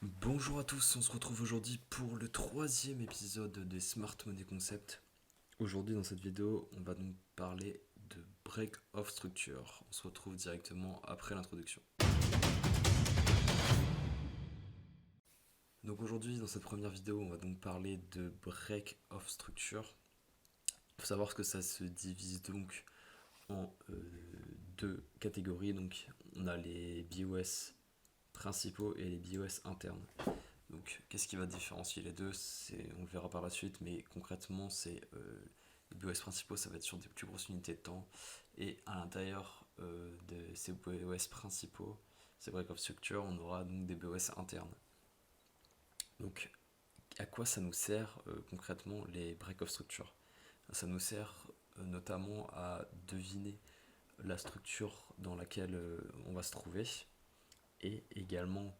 Bonjour à tous, on se retrouve aujourd'hui pour le troisième épisode des Smart Money Concept. Aujourd'hui dans cette vidéo, on va donc parler de Break of Structure. On se retrouve directement après l'introduction. Donc aujourd'hui dans cette première vidéo, on va donc parler de Break of Structure. Il faut savoir que ça se divise donc en deux catégories. Donc on a les BOS principaux et les BOS internes. Donc, qu'est-ce qui va différencier les deux? On le verra par la suite, mais concrètement, les BOS principaux, ça va être sur des plus grosses unités de temps. Et à l'intérieur de ces BOS principaux, ces break of structure, on aura donc des BOS internes. Donc, à quoi ça nous sert concrètement les break of structure? Ça nous sert notamment à deviner la structure dans laquelle on va se trouver et également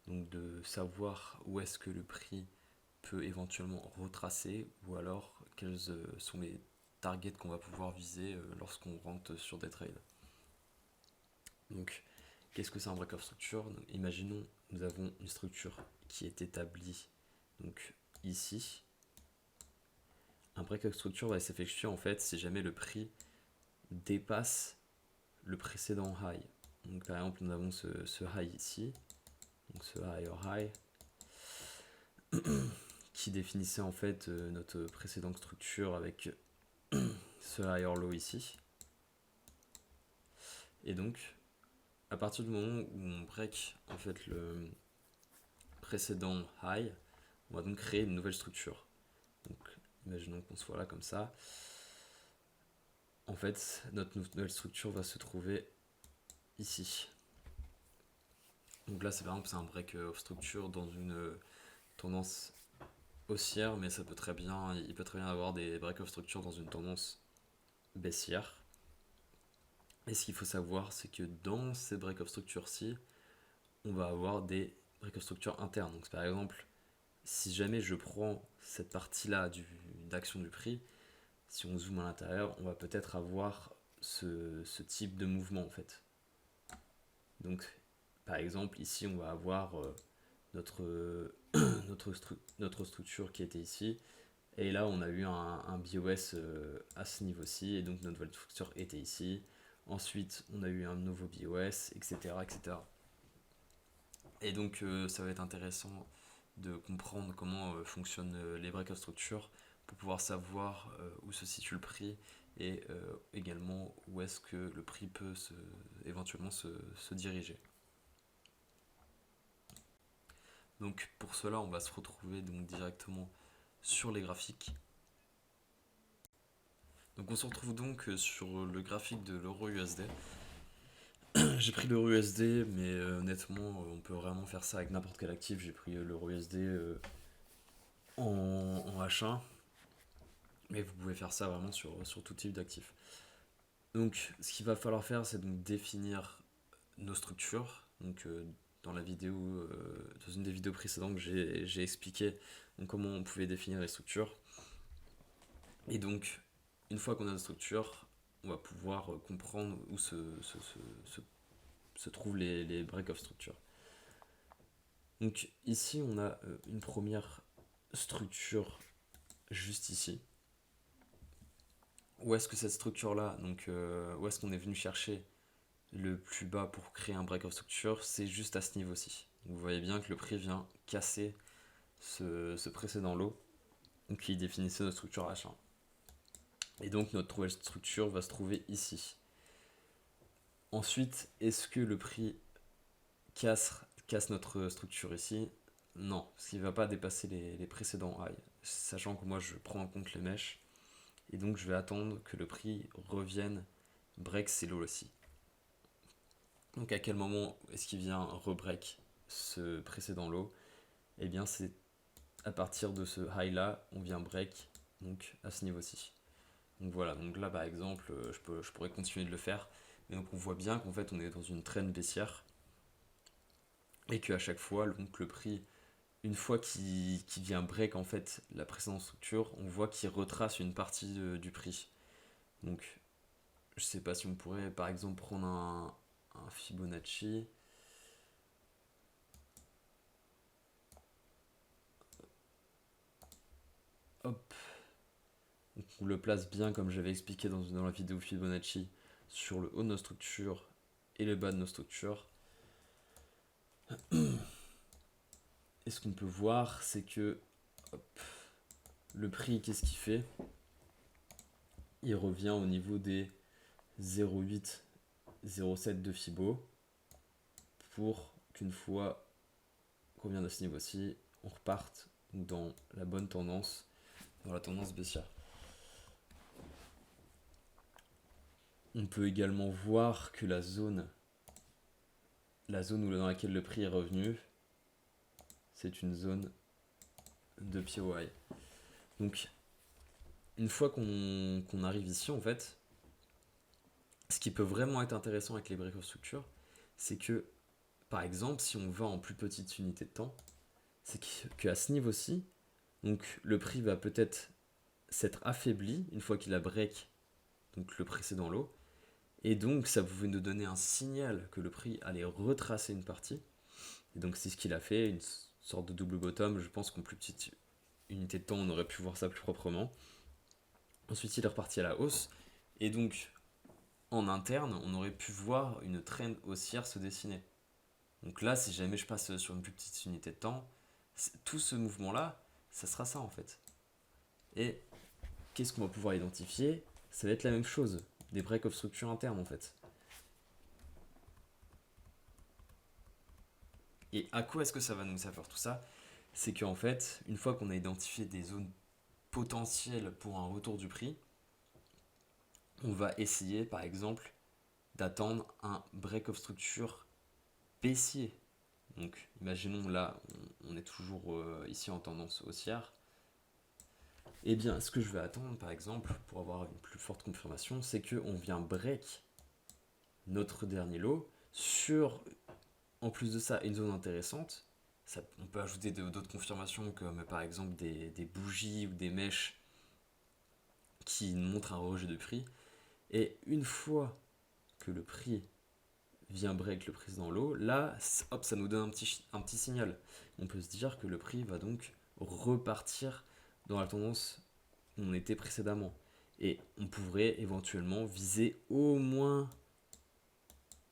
donc de savoir où est-ce que le prix peut éventuellement retracer ou alors quels sont les targets qu'on va pouvoir viser lorsqu'on rentre sur des trades. Donc, qu'est-ce que c'est un break of structure? Donc, imaginons nous avons une structure qui est établie donc ici. Un break of structure va s'effectuer en fait si jamais le prix dépasse le précédent high. Donc par exemple nous avons ce high ici, donc ce higher high, qui définissait en fait notre précédente structure avec ce higher low ici. Et donc, à partir du moment où on break en fait le précédent high, on va donc créer une nouvelle structure. Donc, imaginons qu'on soit là comme ça. En fait, notre nouvelle structure va se trouver ici. Donc là, c'est par exemple c'est un break of structure dans une tendance haussière, mais il peut très bien avoir des break of structure dans une tendance baissière. Et ce qu'il faut savoir, c'est que dans ces break of structure-ci, on va avoir des break of structure internes. Donc par exemple, si jamais je prends cette partie-là d'action du prix, si on zoome à l'intérieur, on va peut-être avoir ce type de mouvement en fait. Donc par exemple, ici on va avoir notre, notre structure qui était ici, et là on a eu un BOS à ce niveau-ci, et donc notre nouvelle structure était ici. Ensuite, on a eu un nouveau BOS, etc. etc. Et donc ça va être intéressant de comprendre comment fonctionnent les break of structure pour pouvoir savoir où se situe le prix et également où est-ce que le prix peut éventuellement se diriger. Donc pour cela, on va se retrouver donc directement sur les graphiques. Donc on se retrouve donc sur le graphique de l'euro USD. J'ai pris l'euro USD, mais honnêtement, on peut vraiment faire ça avec n'importe quel actif. J'ai pris l'euro USD en H1. Mais vous pouvez faire ça vraiment sur tout type d'actifs. Donc, ce qu'il va falloir faire, c'est donc définir nos structures. Donc, dans la vidéo, dans une des vidéos précédentes, j'ai expliqué donc, comment on pouvait définir les structures. Et donc, une fois qu'on a une structure, on va pouvoir comprendre où se trouvent les break of structure. Donc, ici, on a une première structure juste ici. Où est-ce que cette structure-là, donc où est-ce qu'on est venu chercher le plus bas pour créer un break of structure? C'est juste à ce niveau-ci. Vous voyez bien que le prix vient casser ce précédent lot qui définissait notre structure H1. Et donc notre nouvelle structure va se trouver ici. Ensuite, est-ce que le prix casse notre structure ici? Non, parce qu'il ne va pas dépasser les précédents high. Sachant que moi je prends en compte les mèches. Et donc je vais attendre que le prix revienne break ces lots aussi. Donc à quel moment est-ce qu'il vient rebreak ce précédent lot? Eh bien c'est à partir de ce high là, on vient break donc à ce niveau-ci. Donc voilà, donc là par exemple, je pourrais continuer de le faire. Mais donc on voit bien qu'en fait on est dans une trend baissière et qu'à chaque fois, donc le prix, une fois qu'il vient break en fait la précédente structure, on voit qu'il retrace une partie du prix. Donc je sais pas si on pourrait par exemple prendre un Fibonacci. hop, donc on le place bien comme j'avais expliqué dans la vidéo Fibonacci sur le haut de nos structures et le bas de nos structures. Et ce qu'on peut voir, c'est que hop, le prix, qu'est-ce qu'il fait? Il revient au niveau des 0,8, 0,7 de Fibo pour qu'une fois qu'on vient de ce niveau-ci, on reparte dans la bonne tendance, dans la tendance baissière. On peut également voir que la zone dans laquelle le prix est revenu, c'est une zone de POI. Donc, une fois qu'on arrive ici, en fait, ce qui peut vraiment être intéressant avec les break of structure, c'est que, par exemple, si on va en plus petite unité de temps, c'est qu'à ce niveau-ci, donc le prix va peut-être s'être affaibli une fois qu'il a break donc le précédent lot, et donc ça pouvait nous donner un signal que le prix allait retracer une partie, et donc c'est ce qu'il a fait, une sorte de double bottom. Je pense qu'en plus petite unité de temps on aurait pu voir ça plus proprement. Ensuite il est reparti à la hausse, et donc en interne on aurait pu voir une trend haussière se dessiner. Donc là, si jamais je passe sur une plus petite unité de temps, tout ce mouvement là, ça sera ça en fait. Et qu'est-ce qu'on va pouvoir identifier? Ça va être la même chose, des break of structure internes en fait. Et à quoi est-ce que ça va nous servir tout ça? C'est qu'en fait, une fois qu'on a identifié des zones potentielles pour un retour du prix, on va essayer par exemple d'attendre un break of structure baissier. Donc imaginons là, on est toujours ici en tendance haussière. Eh bien, ce que je vais attendre, par exemple, pour avoir une plus forte confirmation, c'est qu'on vient break notre dernier lot sur, en plus de ça, une zone intéressante. Ça, on peut ajouter d'autres confirmations comme par exemple des bougies ou des mèches qui montrent un rejet de prix. Et une fois que le prix vient break le précédent lot, là, hop, ça nous donne un petit signal. On peut se dire que le prix va donc repartir dans la tendance où on était précédemment. Et on pourrait éventuellement viser au moins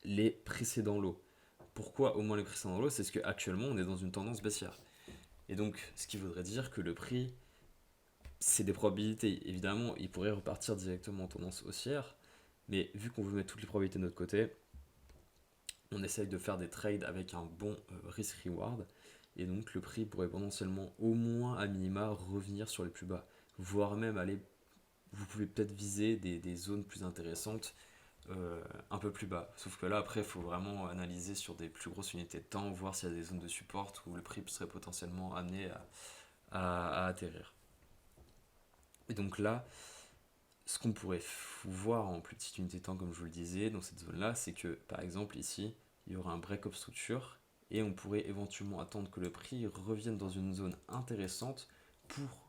les précédents lots. Pourquoi au moins les précédents lots? C'est parce qu'actuellement on est dans une tendance baissière. Et donc ce qui voudrait dire que le prix, c'est des probabilités. Évidemment, il pourrait repartir directement en tendance haussière, mais vu qu'on veut mettre toutes les probabilités de notre côté, on essaye de faire des trades avec un bon risk-reward. Et donc le prix pourrait potentiellement au moins à minima revenir sur les plus bas, voire même aller. Vous pouvez peut-être viser des zones plus intéressantes un peu plus bas. Sauf que là, après, il faut vraiment analyser sur des plus grosses unités de temps, voir s'il y a des zones de support où le prix serait potentiellement amené à atterrir. Et donc là, ce qu'on pourrait voir en plus petite unité de temps, comme je vous le disais, dans cette zone-là, c'est que, par exemple, ici, il y aura un break-up structure, et on pourrait éventuellement attendre que le prix revienne dans une zone intéressante pour,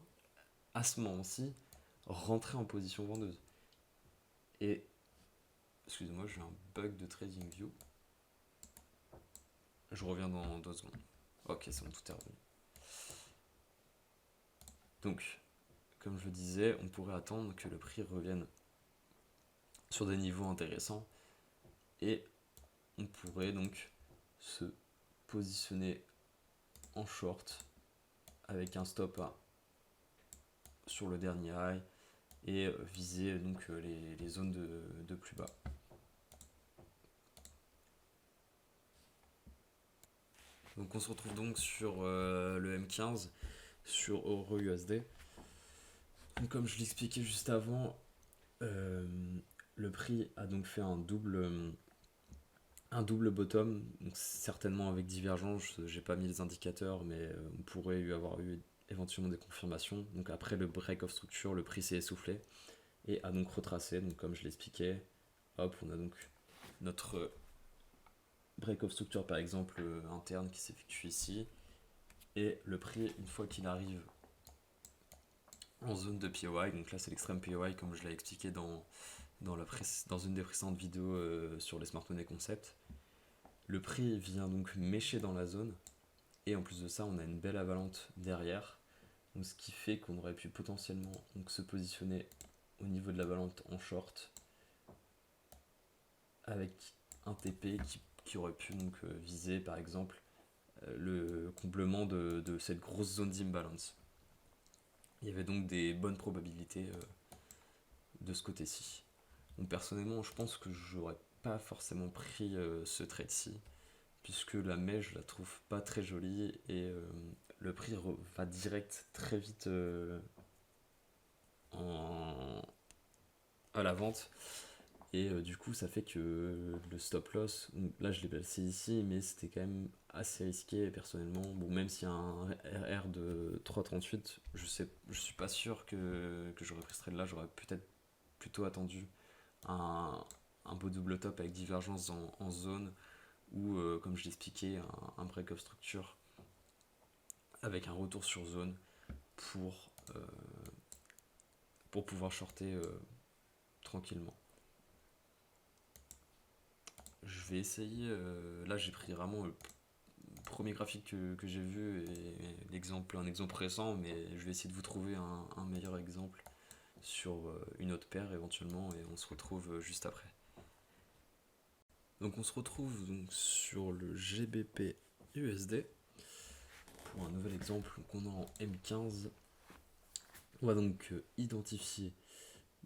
à ce moment-ci, rentrer en position vendeuse. Et excusez-moi, j'ai un bug de TradingView. Je reviens dans 2 secondes. Ok, c'est bon, tout est revenu. Donc, comme je disais, on pourrait attendre que le prix revienne sur des niveaux intéressants et on pourrait donc se positionner en short avec un stop sur le dernier high et viser donc les zones de plus bas. Donc on se retrouve donc sur le M15 sur Euro USD. Donc comme je l'expliquais juste avant, le prix a donc fait un double bottom, donc certainement avec divergence. J'ai pas mis les indicateurs, mais on pourrait avoir eu éventuellement des confirmations. Donc après le break of structure, le prix s'est essoufflé et a donc retracé. Donc comme je l'expliquais, hop, on a donc notre break of structure par exemple interne qui s'effectue ici, et le prix une fois qu'il arrive en zone de POI, donc là c'est l'extrême POI comme je l'ai expliqué dans une des précédentes vidéos sur les smart money concept. Le prix vient donc mécher dans la zone, et en plus de ça on a une belle avalante derrière, Donc, ce qui fait qu'on aurait pu potentiellement donc, se positionner au niveau de la balance en short avec un TP qui aurait pu donc viser par exemple le comblement de cette grosse zone d'imbalance. Il y avait donc des bonnes probabilités de ce côté-ci. Donc personnellement, je pense que j'aurais pas forcément pris ce trade-ci, puisque la mèche, je la trouve pas très jolie et le prix va direct très vite en... à la vente. Et du coup, ça fait que le stop loss, là je l'ai placé ici, mais c'était quand même assez risqué personnellement. Bon, même s'il y a un RR de 3,38, je suis pas sûr que j'aurais pris ce trade là. J'aurais peut-être plutôt attendu un, un beau double top avec divergence en zone ou, comme je l'expliquais, un break of structure avec un retour sur zone pour, euh, pour pouvoir shorter tranquillement. Je vais essayer. Là, j'ai pris vraiment le premier graphique que j'ai vu et un exemple récent, mais je vais essayer de vous trouver un meilleur exemple sur une autre paire éventuellement et on se retrouve juste après. Donc on se retrouve donc sur le GBP USD pour un nouvel exemple qu'on a en M15. On va donc identifier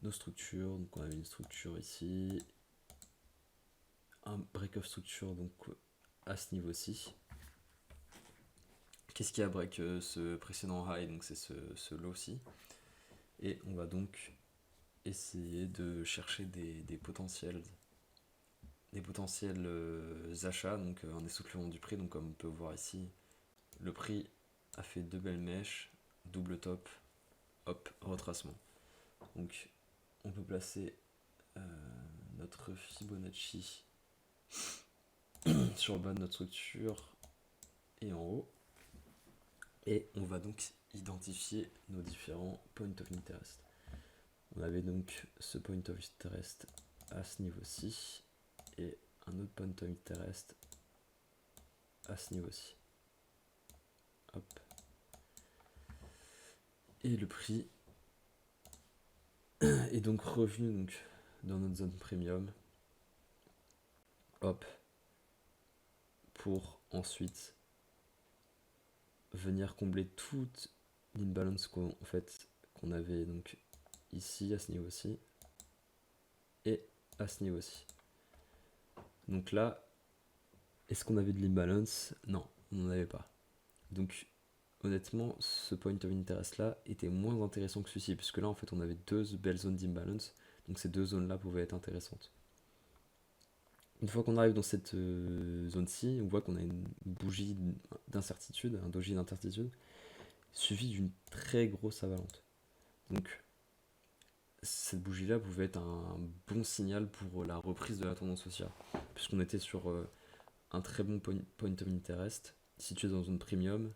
nos structures. Donc on avait une structure ici, un break of structure donc à ce niveau-ci. Qu'est-ce qui a break ce précédent high? Donc c'est ce low-ci. Et on va donc essayer de chercher des potentiels achats, donc un essoufflement du prix. Donc comme on peut voir ici, le prix a fait deux belles mèches, double top, hop, retracement. Donc on peut placer notre Fibonacci sur le bas de notre structure et en haut. Et on va donc identifier nos différents points of interest. On avait donc ce point of interest à ce niveau-ci et un autre point of interest à ce niveau-ci. Hop. Et le prix est donc revenu donc dans notre zone premium. Hop. Pour ensuite venir combler toute l'imbalance qu'on avait donc ici à ce niveau-ci et à ce niveau-ci. Donc là, est-ce qu'on avait de l'imbalance? Non, on n'en avait pas. Donc honnêtement, ce point of interest là était moins intéressant que celui-ci, puisque là en fait on avait deux belles zones d'imbalance, donc ces deux zones là pouvaient être intéressantes. Une fois qu'on arrive dans cette zone-ci, on voit qu'on a une bougie d'incertitude, un doji d'incertitude, suivi d'une très grosse avalante. Donc cette bougie-là pouvait être un bon signal pour la reprise de la tendance haussière, puisqu'on était sur un très bon point of interest, situé dans une zone premium,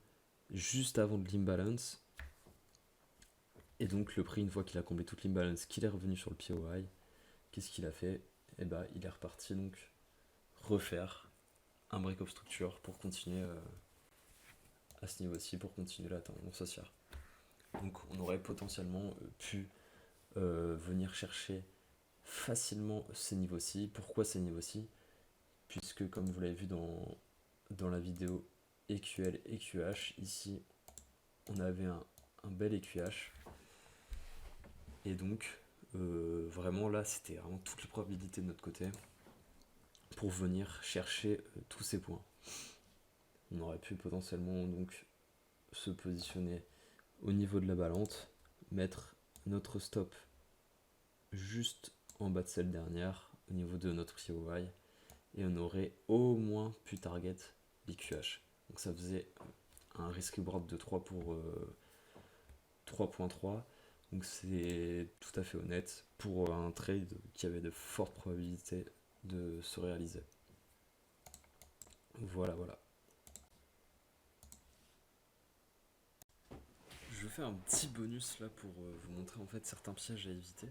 juste avant de l'imbalance. Et donc le prix, une fois qu'il a comblé toute l'imbalance, qu'il est revenu sur le POI, qu'est-ce qu'il a fait? Eh ben, il est reparti donc refaire un break of structure pour continuer à ce niveau-ci, pour continuer la tendance haussière. Donc on aurait potentiellement pu venir chercher facilement ces niveaux-ci. Pourquoi ces niveaux-ci? Puisque comme vous l'avez vu dans la vidéo EQL et QH, ici on avait un bel EQH. Et donc vraiment là c'était vraiment toutes les probabilités de notre côté pour venir chercher tous ces points. On aurait pu potentiellement donc se positionner au niveau de la balance, mettre notre stop juste en bas de celle dernière au niveau de notre POI et on aurait au moins pu target l'IQH. Donc ça faisait un risk reward de 3 pour 3.3. Donc c'est tout à fait honnête pour un trade qui avait de fortes probabilités de se réaliser. Voilà. Je vais faire un petit bonus là pour vous montrer en fait certains pièges à éviter.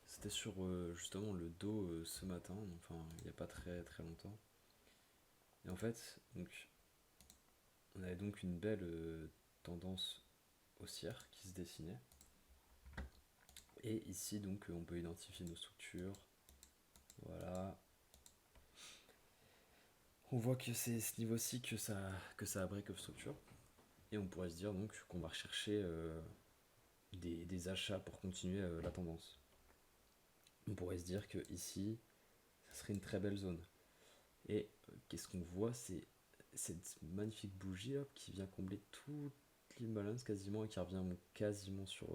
C'était sur justement le dos ce matin, enfin il n'y a pas très très longtemps. Et en fait, donc, on avait donc une belle tendance haussière qui se dessinait. Et ici, donc, on peut identifier nos structures. Voilà. On voit que c'est ce niveau-ci que ça a break of structure. Et on pourrait se dire donc qu'on va rechercher des achats pour continuer la tendance. On pourrait se dire que ici, ça serait une très belle zone. Et qu'est-ce qu'on voit, c'est cette magnifique bougie là, qui vient combler toute l'imbalance quasiment et qui revient quasiment sur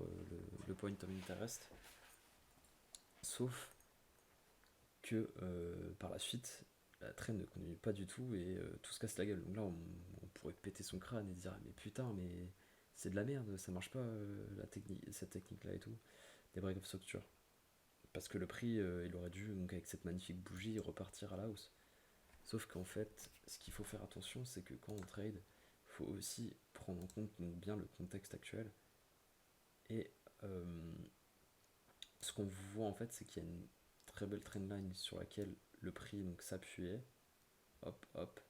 le point of interest. Sauf que par la suite, la trend ne continue pas du tout et tout se casse la gueule. Donc là, on pourrait péter son crâne et dire mais putain, mais c'est de la merde, ça marche pas cette technique là et tout, des break of structure. Parce que le prix, il aurait dû, donc avec cette magnifique bougie, repartir à la hausse. Sauf qu'en fait, ce qu'il faut faire attention, c'est que quand on trade, il faut aussi prendre en compte donc, bien le contexte actuel. Et ce qu'on voit en fait, c'est qu'il y a une très belle trendline sur laquelle le prix donc s'appuyait. Hop, hop.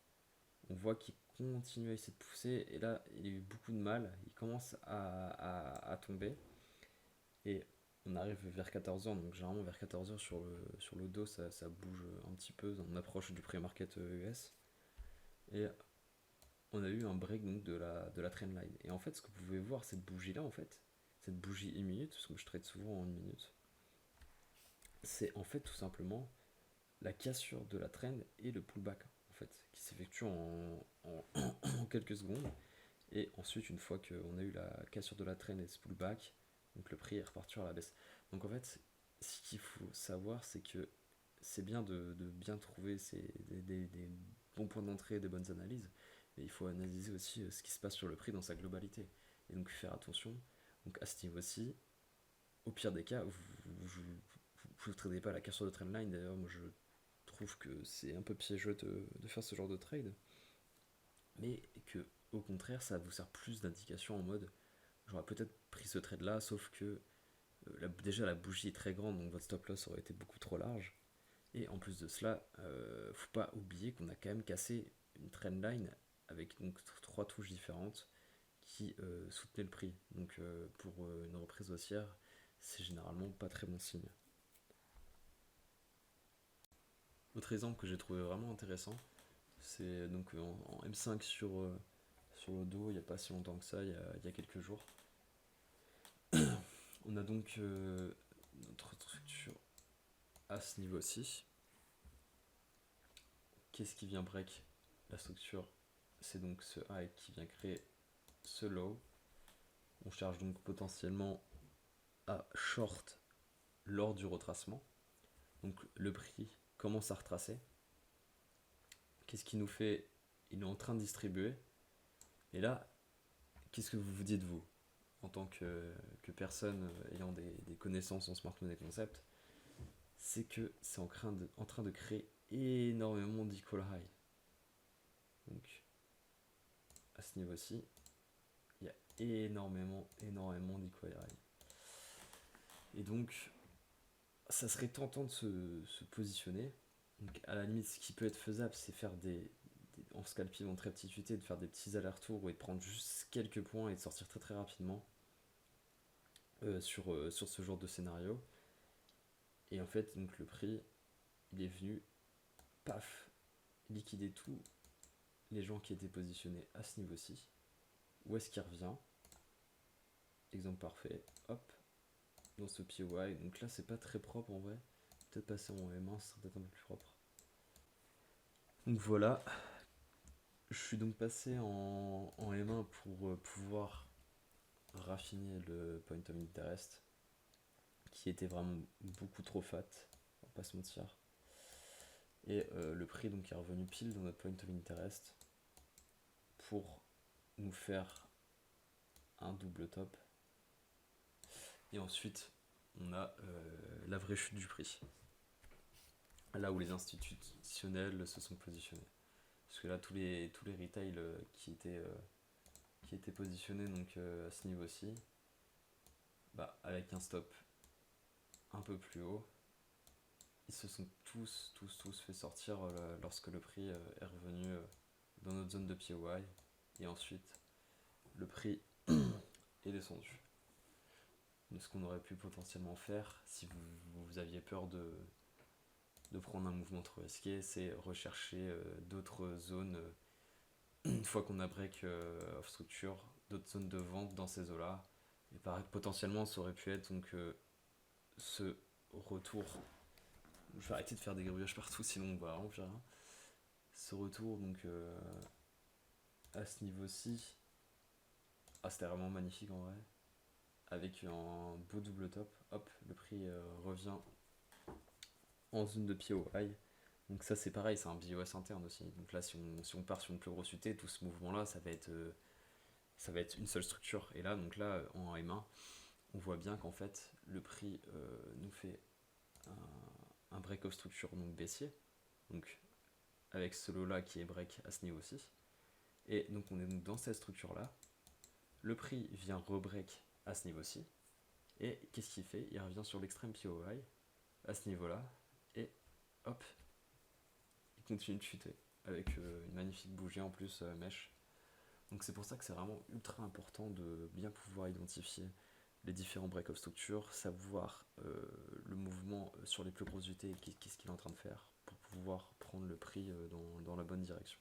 On voit qu'il continue à essayer de pousser. Et là, il a eu beaucoup de mal. Il commence à tomber. Et on arrive vers 14h. Donc généralement vers 14h sur le dos, ça bouge un petit peu. On approche du pré-market US. Et on a eu un break donc, de la trendline. Et en fait, ce que vous pouvez voir, cette bougie-là, en fait, cette bougie 1 minute, parce que je trade souvent en 1 minute, c'est en fait tout simplement la cassure de la trend et le pullback, en fait, qui s'effectue en quelques secondes. Et ensuite, une fois qu'on a eu la cassure de la trend et ce pullback, donc le prix est reparti à la baisse. Donc en fait, ce qu'il faut savoir, c'est que c'est bien de bien trouver des bons points d'entrée, des bonnes analyses, mais il faut analyser aussi ce qui se passe sur le prix dans sa globalité. Et donc faire attention. Donc à ce niveau-ci, au pire des cas, vous ne tradez pas la cassure de trendline. D'ailleurs, moi je trouve que c'est un peu piégeux de faire ce genre de trade. Mais que au contraire, ça vous sert plus d'indication en mode j'aurais peut-être pris ce trade là, sauf que déjà la bougie est très grande, donc votre stop loss aurait été beaucoup trop large. Et en plus de cela, faut pas oublier qu'on a quand même cassé une trendline avec donc 3 touches différentes qui soutenaient le prix. Donc pour une reprise haussière, c'est généralement pas très bon signe. Autre exemple que j'ai trouvé vraiment intéressant, c'est donc en M5 sur le dos, il n'y a pas si longtemps que ça, il y a quelques jours. On a donc notre structure à ce niveau-ci. Qu'est-ce qui vient break la structure? C'est donc ce high qui vient créer ce low. On cherche donc potentiellement à short lors du retracement. Donc le prix commence à retracer. Qu'est-ce qu'il nous fait? Il est en train de distribuer. Et là, qu'est-ce que vous vous dites vous en tant que personne ayant des connaissances en smart money concept? C'est que c'est en train de créer énormément d'equal high. Donc à ce niveau-ci, il y a énormément d'equal high. Et donc ça serait tentant de se positionner. Donc à la limite, ce qui peut être faisable, c'est faire en scalping, en très petite unité, de faire des petits allers-retours et de prendre juste quelques points et de sortir très très rapidement sur ce genre de scénario. Et en fait, donc le prix, il est venu, paf, liquider tous les gens qui étaient positionnés à ce niveau-ci. Où est-ce qu'il revient? Exemple parfait, hop, dans ce POI. Donc là, c'est pas très propre en vrai. Peut-être passer en M1, ce serait peut-être un peu plus propre. Donc voilà, je suis donc passé en M1 pour pouvoir raffiner le point of interest qui était vraiment beaucoup trop fat, on va pas se mentir. Et le prix donc est revenu pile dans notre point of interest pour nous faire un double top. Et ensuite, on a la vraie chute du prix. Là où les institutionnels se sont positionnés. Parce que là, tous les retails qui étaient positionnés donc, à ce niveau-ci, bah, avec un stop un peu plus haut, ils se sont tous fait sortir lorsque le prix est revenu dans notre zone de POI. Et ensuite, le prix est descendu. Donc, ce qu'on aurait pu potentiellement faire, si vous aviez peur de prendre un mouvement trop risqué, c'est rechercher d'autres zones, une fois qu'on a break off structure, d'autres zones de vente dans ces eaux-là. Et pareil, potentiellement, ça aurait pu être donc ce retour. Je vais arrêter de faire des gribouillages partout, sinon on va vraiment plus rien. Ce retour, donc à ce niveau-ci, c'était vraiment magnifique en vrai. Avec un beau double top, hop, le prix revient en zone de pied au high. Donc ça c'est pareil, c'est un BOS interne aussi. Donc là si on part sur une plus grosse UT, tout ce mouvement là ça va être une seule structure. Et là donc là en M1, on voit bien qu'en fait le prix nous fait un break of structure donc baissier. Donc avec ce lot là qui est break à ce niveau ci. Et donc on est donc dans cette structure là. Le prix vient rebreak à ce niveau ci. Et qu'est-ce qu'il fait? Il revient sur l'extrême POI à ce niveau là. Et hop, il continue de chuter avec une magnifique bougie en plus mèche. Donc c'est pour ça que c'est vraiment ultra important de bien pouvoir identifier les différents break of structure, savoir le mouvement sur les plus grosses UT et qu'est-ce qu'il est en train de faire pour pouvoir prendre le prix dans la bonne direction.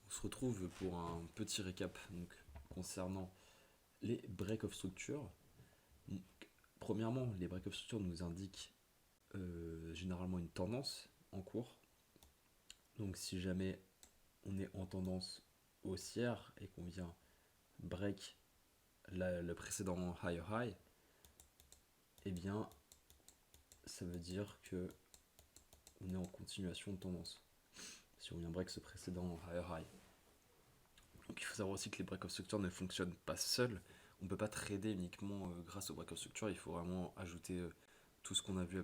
On se retrouve pour un petit récap donc, concernant les break of structure. Donc, premièrement, les break of structure nous indiquent généralement une tendance en cours. Donc si jamais on est en tendance haussière et qu'on vient break le précédent high, eh bien ça veut dire que on est en continuation de tendance. Si on vient break ce précédent high. Donc il faut savoir aussi que les break of structure ne fonctionnent pas seuls. On ne peut pas trader uniquement grâce aux break of structure, il faut vraiment ajouter tout ce qu'on a vu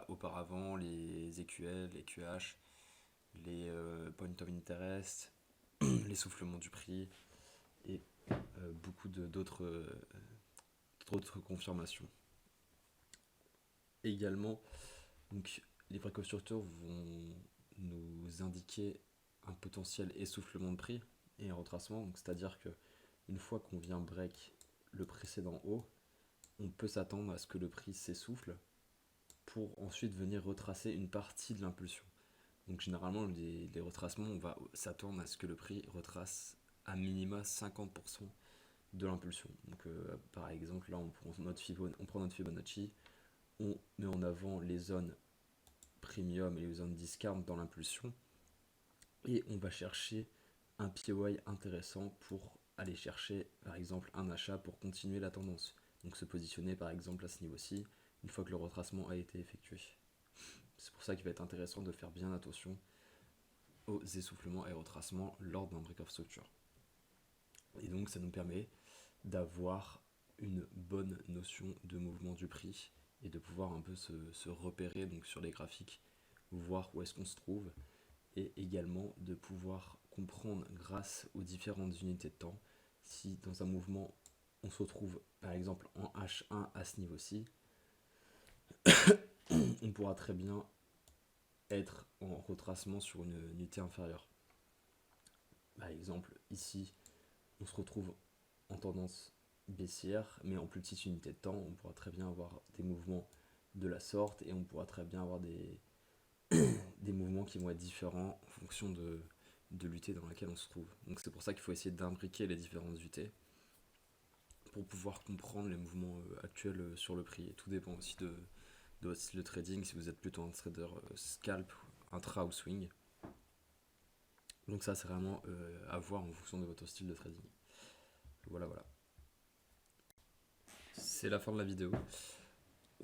auparavant, les EQL, les QH, les point of interest, l'essoufflement du prix et beaucoup d'autres confirmations. Également, donc, les break of structure vont nous indiquer un potentiel essoufflement de prix et un retracement. C'est-à-dire que une fois qu'on vient break le précédent haut, on peut s'attendre à ce que le prix s'essouffle pour ensuite venir retracer une partie de l'impulsion. Donc généralement, les retracements, on va s'attendre à ce que le prix retrace à minima 50% de l'impulsion. Donc par exemple, là, on prend notre Fibonacci, on met en avant les zones premium et les zones discount dans l'impulsion, et on va chercher un POI intéressant pour aller chercher par exemple un achat pour continuer la tendance. Donc se positionner par exemple à ce niveau-ci une fois que le retracement a été effectué. C'est pour ça qu'il va être intéressant de faire bien attention aux essoufflements et retracements lors d'un break of structure. Et donc ça nous permet d'avoir une bonne notion de mouvement du prix et de pouvoir un peu se repérer donc sur les graphiques, voir où est-ce qu'on se trouve, et également de pouvoir comprendre grâce aux différentes unités de temps si dans un mouvement on se retrouve par exemple en H1 à ce niveau-ci, on pourra très bien être en retracement sur une unité inférieure. Par exemple ici on se retrouve en tendance baissière mais en plus petite unité de temps, on pourra très bien avoir des mouvements de la sorte et on pourra très bien avoir des mouvements qui vont être différents en fonction de l'UT dans laquelle on se trouve. Donc c'est pour ça qu'il faut essayer d'imbriquer les différentes UT pour pouvoir comprendre les mouvements actuels sur le prix. Et tout dépend aussi de votre style de trading, si vous êtes plutôt un trader scalp, intra ou swing. Donc ça c'est vraiment à voir en fonction de votre style de trading. Voilà. C'est la fin de la vidéo.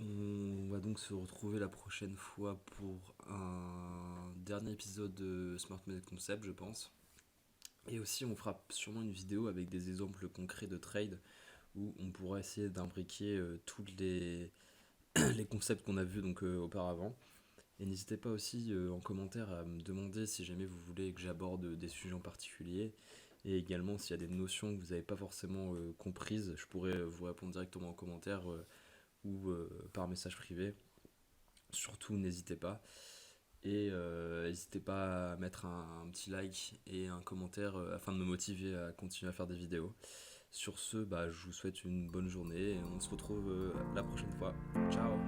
On va donc se retrouver la prochaine fois pour un dernier épisode de Smart Money Concept, je pense. Et aussi, on fera sûrement une vidéo avec des exemples concrets de trade où on pourra essayer d'imbriquer tous les concepts qu'on a vus donc, auparavant. Et n'hésitez pas aussi en commentaire à me demander si jamais vous voulez que j'aborde des sujets en particulier. Et également, s'il y a des notions que vous n'avez pas forcément comprises, je pourrais vous répondre directement en commentaire ou par message privé. Surtout, n'hésitez pas. Et n'hésitez pas à mettre un petit like et un commentaire afin de me motiver à continuer à faire des vidéos. Sur ce, bah, je vous souhaite une bonne journée et on se retrouve la prochaine fois. Ciao!